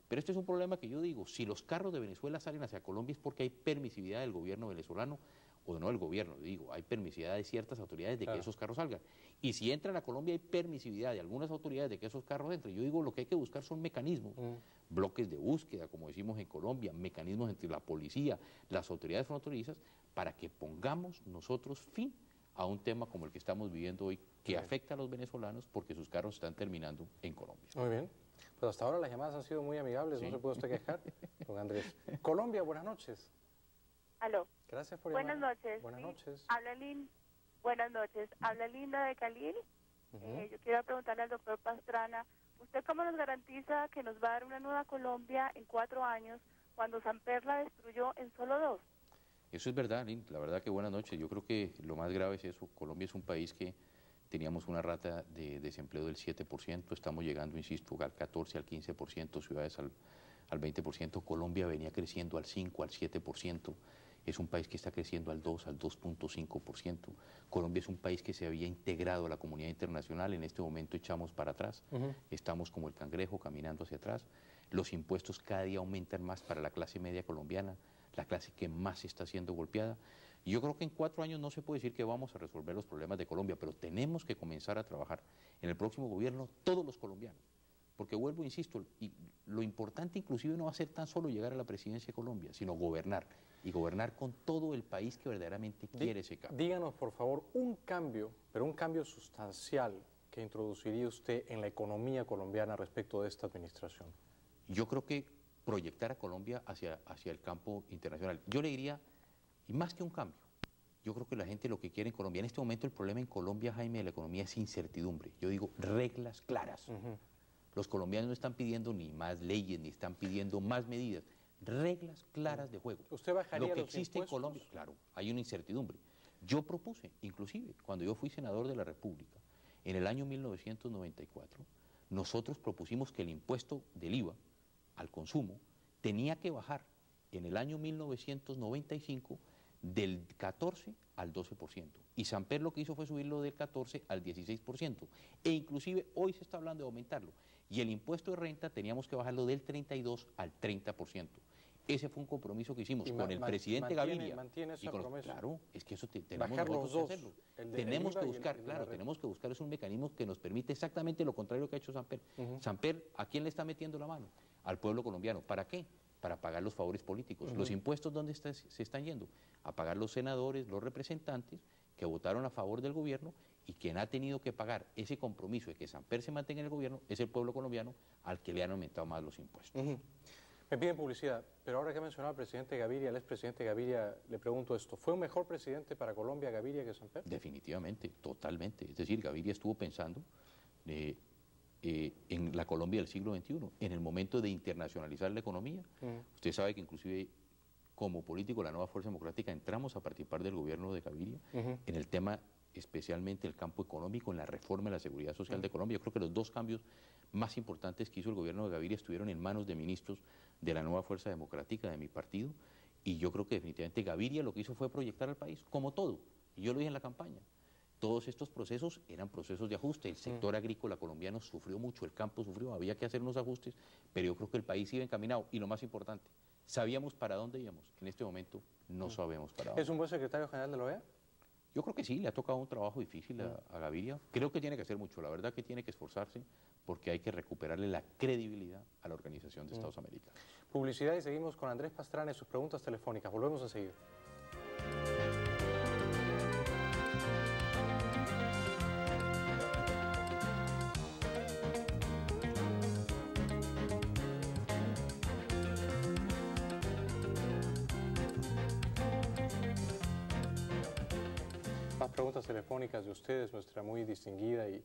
Pero este es un problema que yo digo, si los carros de Venezuela salen hacia Colombia es porque hay permisividad del gobierno venezolano, o no del gobierno, digo, hay permisividad de ciertas autoridades de que esos carros salgan. Y si entran a Colombia hay permisividad de algunas autoridades de que esos carros entren. Yo digo, lo que hay que buscar son mecanismos, bloques de búsqueda, como decimos en Colombia, mecanismos entre la policía, las autoridades fronterizas, para que pongamos nosotros fin a un tema como el que estamos viviendo hoy, que afecta a los venezolanos porque sus carros están terminando en Colombia. Muy bien. Pues hasta ahora las llamadas han sido muy amigables, no se puede usted quejar, don Andrés. Colombia, buenas noches. Aló. Gracias por llamar. Buenas noches. Buenas noches. Buenas noches. Habla Linda de Cali. Yo quiero preguntarle al doctor Pastrana, ¿usted cómo nos garantiza que nos va a dar una nueva Colombia en 4 años cuando Samper la destruyó en solo 2? Eso es verdad, Lin. La verdad que buenas noches. Yo creo que lo más grave es eso. Colombia es un país que teníamos una rata de desempleo del 7%, estamos llegando, insisto, al 14, al 15%, ciudades al 20%. Colombia venía creciendo al 5, al 7%. Es un país que está creciendo al 2, al 2.5%. Colombia es un país que se había integrado a la comunidad internacional, en este momento echamos para atrás, estamos como el cangrejo caminando hacia atrás. Los impuestos cada día aumentan más para la clase media colombiana, la clase que más está siendo golpeada. Y yo creo que en 4 años no se puede decir que vamos a resolver los problemas de Colombia, pero tenemos que comenzar a trabajar en el próximo gobierno todos los colombianos. Porque vuelvo, insisto, y lo importante inclusive no va a ser tan solo llegar a la presidencia de Colombia, sino gobernar, y gobernar con todo el país que verdaderamente quiere ese cambio. Díganos, por favor, un cambio, pero un cambio sustancial que introduciría usted en la economía colombiana respecto de esta administración. Yo creo que proyectar a Colombia hacia el campo internacional. Yo le diría, y más que un cambio, yo creo que la gente lo que quiere en Colombia, en este momento el problema en Colombia, Jaime, de la economía es incertidumbre. Yo digo reglas claras. Los colombianos no están pidiendo ni más leyes, ni están pidiendo más medidas. Reglas claras de juego. ¿Usted bajaría lo que los existe impuestos? en Colombia, claro, hay una incertidumbre. Yo propuse, inclusive, cuando yo fui senador de la República, en el año 1994, nosotros propusimos que el impuesto del IVA al consumo tenía que bajar en el año 1995 del 14 al 12%. Y Samper lo que hizo fue subirlo del 14 al 16%. E inclusive hoy se está hablando de aumentarlo. Y el impuesto de renta teníamos que bajarlo del 32 al 30%. Ese fue un compromiso que hicimos con el presidente Gaviria. ¿Mantiene esa promesa? Claro, es que eso tenemos Bajar los dos, que hacerlo. el Tenemos que IVA y buscar, el claro, de la tenemos que buscar es un mecanismo que nos permite exactamente lo contrario que ha hecho Samper. Samper, ¿a quién le está metiendo la mano? Al pueblo colombiano. ¿Para qué? Para pagar los favores políticos. Los impuestos, ¿dónde se están yendo? A pagar los senadores, los representantes que votaron a favor del gobierno, y quien ha tenido que pagar ese compromiso de que Samper se mantenga en el gobierno es el pueblo colombiano, al que le han aumentado más los impuestos. Me piden publicidad, pero ahora que ha mencionado al presidente Gaviria, al expresidente Gaviria, le pregunto esto, ¿fue un mejor presidente para Colombia Gaviria que Samper? Definitivamente, totalmente. Es decir, Gaviria estuvo pensando en la Colombia del siglo XXI, en el momento de internacionalizar la economía. Usted sabe que inclusive como político de la Nueva Fuerza Democrática entramos a participar del gobierno de Gaviria en el tema, especialmente el campo económico, en la reforma de la seguridad social de Colombia. Yo creo que los 2 cambios más importantes que hizo el gobierno de Gaviria estuvieron en manos de ministros de la Nueva Fuerza Democrática, de mi partido, y yo creo que definitivamente Gaviria lo que hizo fue proyectar al país, como todo, y yo lo dije en la campaña. Todos estos procesos eran procesos de ajuste. El sector agrícola colombiano sufrió mucho, el campo sufrió, había que hacer unos ajustes, pero yo creo que el país iba encaminado. Y lo más importante, sabíamos para dónde íbamos. En este momento no sabemos para dónde. ¿Es un buen secretario general de la OEA? Yo creo que sí, le ha tocado un trabajo difícil a Gaviria. Creo que tiene que hacer mucho, la verdad que tiene que esforzarse porque hay que recuperarle la credibilidad a la Organización de Estados Americanos. Publicidad y seguimos con Andrés Pastrana y sus preguntas telefónicas. Volvemos enseguida. Más preguntas telefónicas de ustedes, nuestra muy distinguida y,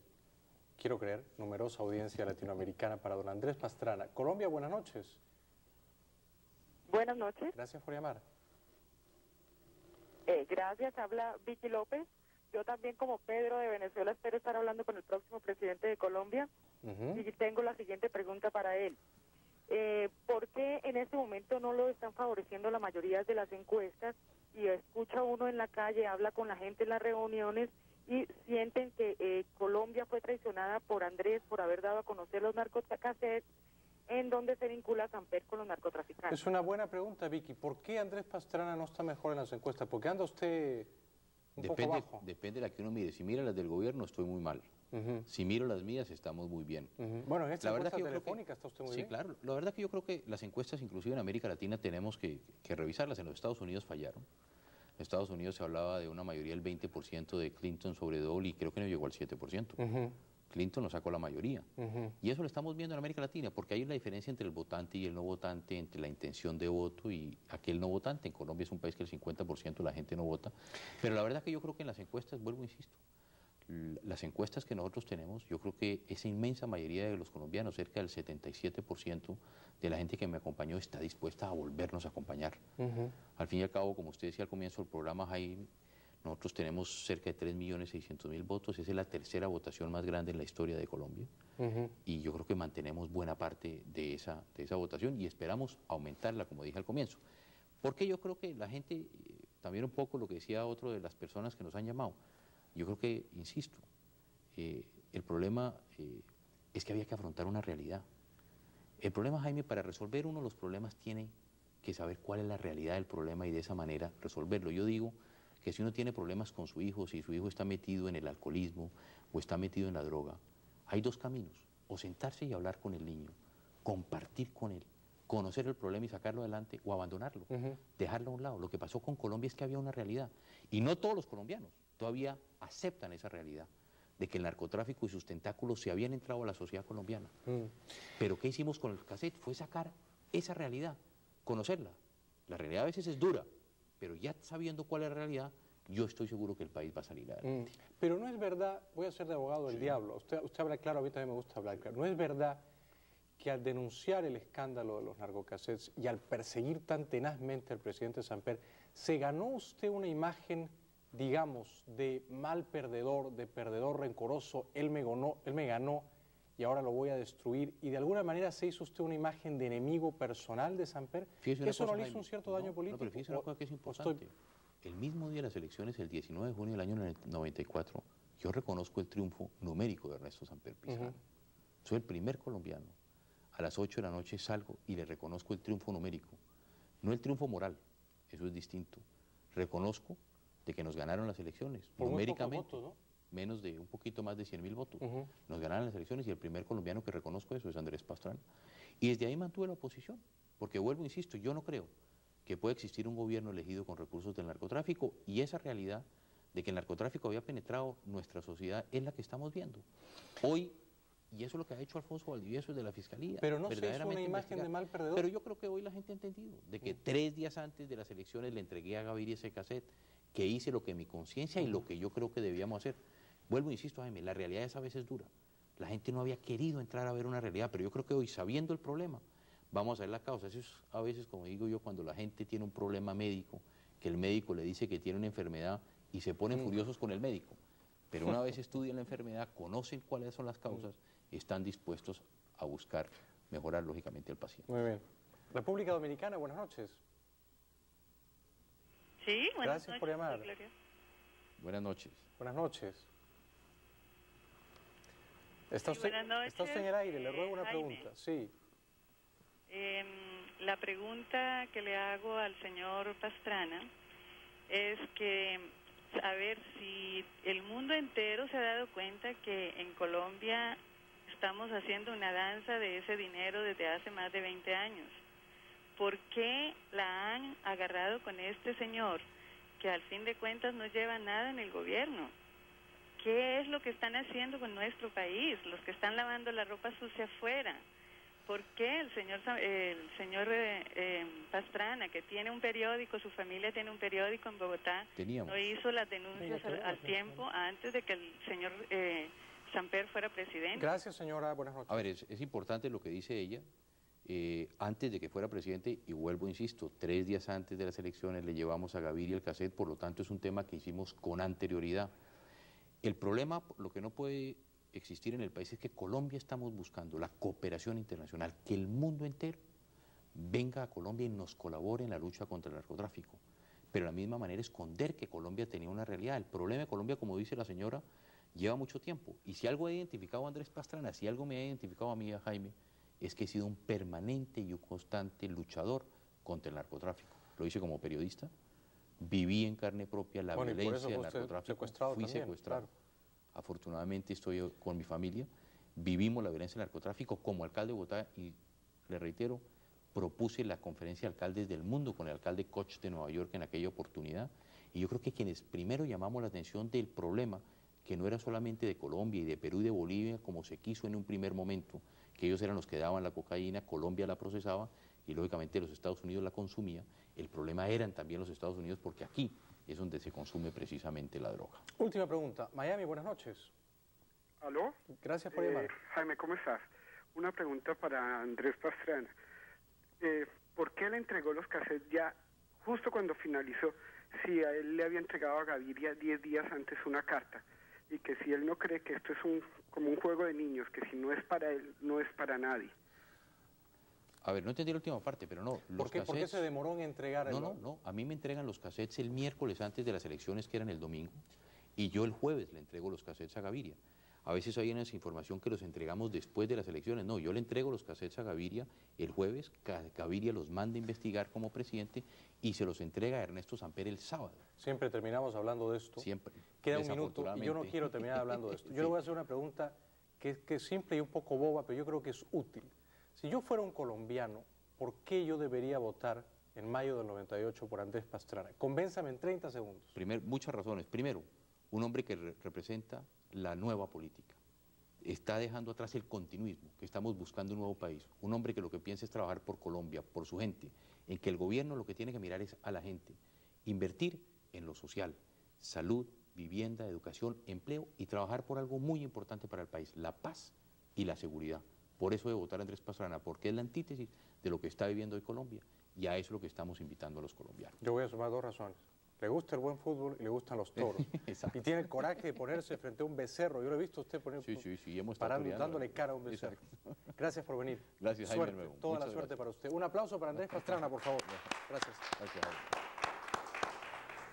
quiero creer, numerosa audiencia latinoamericana para don Andrés Pastrana. Colombia, buenas noches. Buenas noches. Gracias por llamar. Gracias, habla Vicky López. Yo también, como Pedro de Venezuela, espero estar hablando con el próximo presidente de Colombia. Y tengo la siguiente pregunta para él. ¿Por qué en este momento no lo están favoreciendo la mayoría de las encuestas? Y escucha uno en la calle, habla con la gente en las reuniones y sienten que Colombia fue traicionada por Andrés por haber dado a conocer los narcocassettes en donde se vincula a Samper con los narcotraficantes. Es una buena pregunta, Vicky. ¿Por qué Andrés Pastrana no está mejor en las encuestas? ¿Por qué anda usted un poco bajo? Depende de la que uno mire. Si mira las del gobierno, estoy muy mal. Si miro las mías, estamos muy bien. Bueno, en esta encuesta encuesta telefónica está usted muy bien. Sí, claro. La verdad que yo creo que las encuestas, inclusive en América Latina, tenemos que revisarlas. En los Estados Unidos fallaron. En Estados Unidos se hablaba de una mayoría del 20% de Clinton sobre Dole y creo que no llegó al 7%. Clinton lo sacó la mayoría. Y eso lo estamos viendo en América Latina, porque hay una diferencia entre el votante y el no votante, entre la intención de voto y aquel no votante. En Colombia es un país que el 50% de la gente no vota. Pero la verdad que yo creo que en las encuestas, vuelvo, insisto, las encuestas que nosotros tenemos, yo creo que esa inmensa mayoría de los colombianos, cerca del 77% de la gente que me acompañó, está dispuesta a volvernos a acompañar. Al fin y al cabo, como usted decía al comienzo del programa, Jaime, nosotros tenemos cerca de 3.600.000 votos, esa es la tercera votación más grande en la historia de Colombia, y yo creo que mantenemos buena parte de esa votación y esperamos aumentarla, como dije al comienzo. Porque yo creo que la gente, también un poco lo que decía otro de las personas que nos han llamado, yo creo que, insisto, el problema es que había que afrontar una realidad. El problema, Jaime, para resolver uno de los problemas tiene que saber cuál es la realidad del problema y de esa manera resolverlo. Yo digo que si uno tiene problemas con su hijo, si su hijo está metido en el alcoholismo o está metido en la droga, hay dos caminos: o sentarse y hablar con el niño, compartir con él, conocer el problema y sacarlo adelante, o abandonarlo, dejarlo a un lado. Lo que pasó con Colombia es que había una realidad, y no todos los colombianos todavía aceptan esa realidad de que el narcotráfico y sus tentáculos se habían entrado a la sociedad colombiana. Pero ¿qué hicimos con el cassette? Fue sacar esa realidad, conocerla. La realidad a veces es dura, pero ya sabiendo cuál es la realidad, yo estoy seguro que el país va a salir adelante. Pero no es verdad, voy a ser de abogado del diablo, usted habla claro, a mí también me gusta hablar claro, no es verdad que al denunciar el escándalo de los narcocassettes y al perseguir tan tenazmente al presidente Samper, se ganó usted una imagen, digamos, de mal perdedor, de perdedor rencoroso, él me ganó y ahora lo voy a destruir, y de alguna manera se hizo usted una imagen de enemigo personal de Samper? ¿Eso no le hizo un cierto daño político? No, pero fíjese una cosa que es importante. El mismo día de las elecciones, el 19 de junio del año 94, yo reconozco el triunfo numérico de Ernesto Samper Pizarro. Soy el primer colombiano. A las 8 de la noche salgo y le reconozco el triunfo numérico. No el triunfo moral, eso es distinto. Reconozco de que nos ganaron las elecciones, por numéricamente, votos, ¿no? Menos de un poquito más de 100.000 votos. Nos ganaron las elecciones y el primer colombiano que reconozco eso es Andrés Pastrana. Y desde ahí mantuve la oposición, porque vuelvo, insisto, yo no creo que pueda existir un gobierno elegido con recursos del narcotráfico, y esa realidad de que el narcotráfico había penetrado nuestra sociedad es la que estamos viendo. Hoy, y eso es lo que ha hecho Alfonso Valdivieso de la Fiscalía. Pero no se hizo una imagen de mal perdedor. Pero yo creo que hoy la gente ha entendido de que 3 días antes de las elecciones le entregué a Gaviria ese cassette, que hice lo que mi conciencia y lo que yo creo que debíamos hacer. Vuelvo, insisto, Jaime, la realidad es a veces dura. La gente no había querido entrar a ver una realidad, pero yo creo que hoy, sabiendo el problema, vamos a ver la causa. Eso es a veces, como digo yo, cuando la gente tiene un problema médico, que el médico le dice que tiene una enfermedad y se ponen furiosos con el médico. Pero una vez estudian la enfermedad, conocen cuáles son las causas, están dispuestos a buscar mejorar lógicamente al paciente. Muy bien. República Dominicana, buenas noches. Sí, buenas Gracias por llamar. Buenas noches. Buenas noches. Está Sí, usted, buenas noches, está usted en el aire, le ruego una Jaime. pregunta. Sí. La pregunta que le hago al señor Pastrana es que a ver si el mundo entero se ha dado cuenta que en Colombia estamos haciendo una danza de ese dinero desde hace más de 20 años. ¿Por qué la han agarrado con este señor que al fin de cuentas no lleva nada en el gobierno? ¿Qué es lo que están haciendo con nuestro país? Los que están lavando la ropa sucia afuera. ¿Por qué el señor Pastrana, que tiene un periódico, su familia tiene un periódico en Bogotá, no hizo las denuncias al tiempo antes de que el señor Samper fuera presidente? Gracias, señora. Buenas noches. A ver, es importante lo que dice ella. Antes de que fuera presidente, y vuelvo, insisto, 3 días antes de las elecciones le llevamos a Gaviria el cassette, por lo tanto es un tema que hicimos con anterioridad. El problema, lo que no puede existir en el país es que Colombia estamos buscando la cooperación internacional, que el mundo entero venga a Colombia y nos colabore en la lucha contra el narcotráfico, pero de la misma manera esconder que Colombia tenía una realidad. El problema de Colombia, como dice la señora, lleva mucho tiempo, y si algo ha identificado a Andrés Pastrana, si algo me ha identificado a mí, a Jaime, es que he sido un permanente y un constante luchador contra el narcotráfico. Lo hice como periodista, viví en carne propia la violencia del narcotráfico, fui secuestrado. Claro. Afortunadamente estoy con mi familia, vivimos la violencia del narcotráfico como alcalde de Bogotá y, le reitero, propuse la conferencia de alcaldes del mundo con el alcalde Koch de Nueva York en aquella oportunidad, y yo creo que quienes primero llamamos la atención del problema, que no era solamente de Colombia y de Perú y de Bolivia como se quiso en un primer momento, que ellos eran los que daban la cocaína, Colombia la procesaba y lógicamente los Estados Unidos la consumía. El problema eran también los Estados Unidos porque aquí es donde se consume precisamente la droga. Última pregunta. Miami, buenas noches. ¿Aló? Gracias por llamar. Jaime, ¿cómo estás? Una pregunta para Andrés Pastrana. ¿Por qué le entregó los cassettes ya justo cuando finalizó, si a él le había entregado a Gaviria 10 días antes una carta? Y que si él no cree que esto es como un juego de niños, que si no es para él, no es para nadie. A ver, no entendí la última parte, pero no. ¿Por qué se demoró en entregar el... No. A mí me entregan los cassettes el miércoles antes de las elecciones, que eran el domingo, y yo el jueves le entrego los cassettes a Gaviria. A veces hay una información que los entregamos después de las elecciones. No, yo le entrego los cassettes a Gaviria el jueves, Gaviria los manda a investigar como presidente y se los entrega a Ernesto Samper el sábado. Siempre terminamos hablando de esto. Siempre. Queda un minuto y yo no quiero terminar hablando de esto. Yo le voy a hacer una pregunta que es simple y un poco boba, pero yo creo que es útil. Si yo fuera un colombiano, ¿por qué yo debería votar en mayo del 98 por Andrés Pastrana? Convénzame en 30 segundos. Muchas razones. Primero, un hombre que representa la nueva política. Está dejando atrás el continuismo, que estamos buscando un nuevo país. Un hombre que lo que piensa es trabajar por Colombia, por su gente, en que el gobierno lo que tiene que mirar es a la gente. Invertir en lo social, salud, vivienda, educación, empleo y trabajar por algo muy importante para el país, la paz y la seguridad. Por eso debe votar a Andrés Pastrana, porque es la antítesis de lo que está viviendo hoy Colombia, y a eso es lo que estamos invitando a los colombianos. Yo voy a sumar 2 razones. Le gusta el buen fútbol y le gustan los toros. Y tiene el coraje de ponerse frente a un becerro. Yo lo he visto a usted poner, dándole cara a un becerro. Gracias por venir. Gracias, Jaime. Suerte, toda la suerte para usted. Un aplauso para Andrés Pastrana, por favor. Gracias. Gracias, Jaime.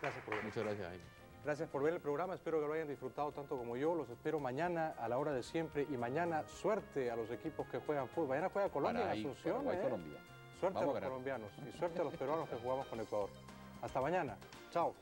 Gracias por venir. Muchas gracias, Jaime. Gracias por ver el programa, espero que lo hayan disfrutado tanto como yo. Los espero mañana a la hora de siempre y mañana suerte a los equipos que juegan fútbol. Mañana juega Colombia en Asunción. Colombia. Suerte a los colombianos y suerte a los peruanos que jugamos con Ecuador. Hasta mañana. Chao.